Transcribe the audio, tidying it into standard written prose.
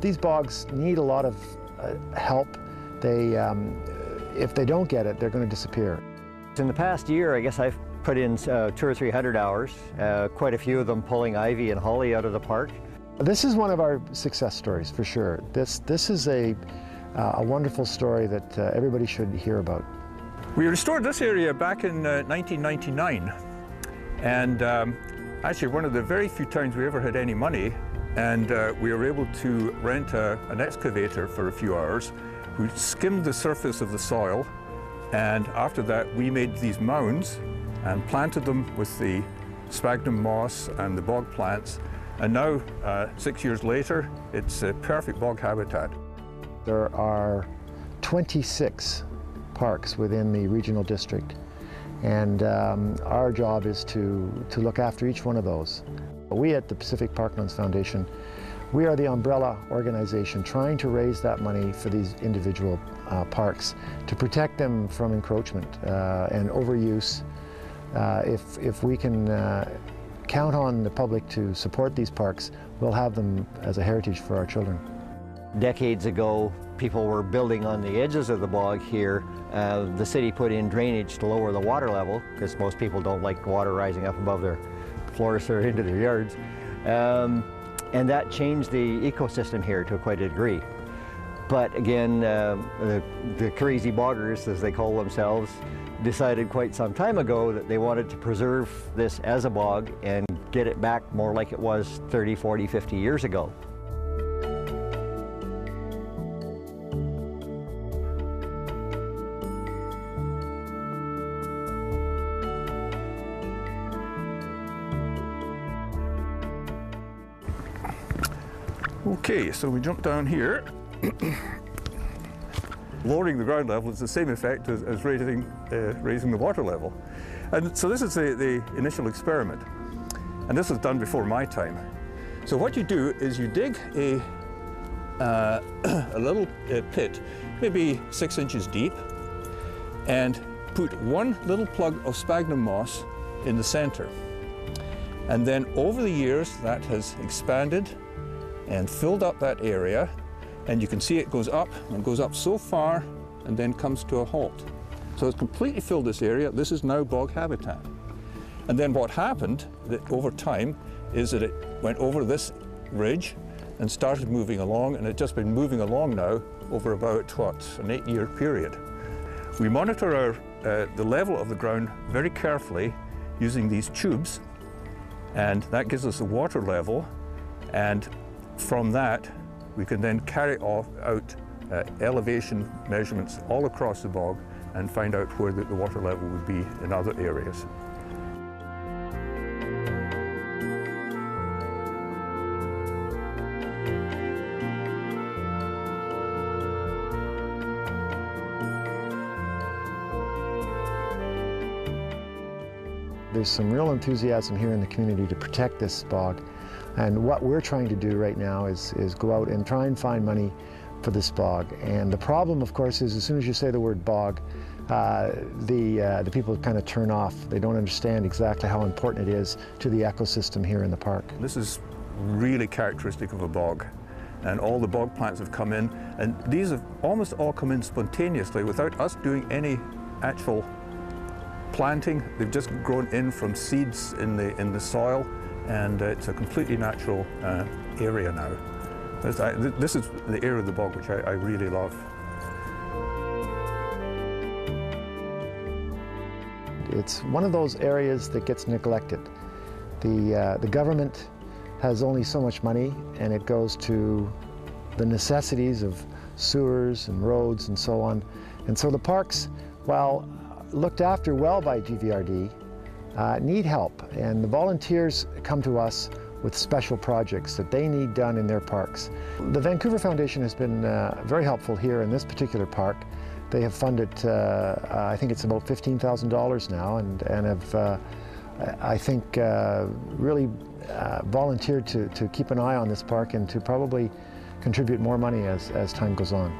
these bogs need a lot of help. If they don't get it, they're going to disappear. In the past year, I guess I've put in 200 or 300 hours, quite a few of them pulling ivy and holly out of the park. This is one of our success stories for sure. This is a wonderful story that everybody should hear about. We restored this area back in 1999, and actually one of the very few times we ever had any money, and we were able to rent an excavator for a few hours who skimmed the surface of the soil, and after that we made these mounds and planted them with the sphagnum moss and the bog plants, and now 6 years later it's a perfect bog habitat. There are 26 parks within the regional district, and our job is to look after each one of those. We at the Pacific Parklands Foundation, we are the umbrella organization trying to raise that money for these individual parks to protect them from encroachment and overuse. If we can count on the public to support these parks, we'll have them as a heritage for our children. Decades ago, people were building on the edges of the bog here. The city put in drainage to lower the water level, because most people don't like water rising up above their floors or into their yards. And that changed the ecosystem here to quite a degree. But again, the crazy boggers, as they call themselves, decided quite some time ago that they wanted to preserve this as a bog and get it back more like it was 30, 40, 50 years ago. Okay, so we jump down here. Lowering the ground level is the same effect as raising the water level. And so this is the initial experiment. And this was done before my time. So what you do is you dig a little pit, maybe 6 inches deep, and put one little plug of sphagnum moss in the center. And then over the years that has expanded and filled up that area, and you can see it goes up and goes up so far and then comes to a halt. So it's completely filled this area. This is now bog habitat. And then what happened over time is that it went over this ridge and started moving along, and it's just been moving along now over about, an 8-year period. We monitor the level of the ground very carefully using these tubes, and that gives us the water level, and from that we can then carry out elevation measurements all across the bog and find out where the water level would be in other areas. There's some real enthusiasm here in the community to protect this bog. And what we're trying to do right now is go out and try and find money for this bog. And the problem, of course, is as soon as you say the word bog, the people kind of turn off. They don't understand exactly how important it is to the ecosystem here in the park. This is really characteristic of a bog. And all the bog plants have come in, and these have almost all come in spontaneously without us doing any actual planting. They've just grown in from seeds in the soil, and it's a completely natural area now. This is the area of the bog which I really love. It's one of those areas that gets neglected. The government has only so much money, and it goes to the necessities of sewers and roads and so on. And so the parks, while looked after well by GVRD, need help, and the volunteers come to us with special projects that they need done in their parks. The Vancouver Foundation has been very helpful here in this particular park. They have funded, I think it's about $15,000 now, and have, I think, really volunteered to keep an eye on this park and to probably contribute more money as time goes on.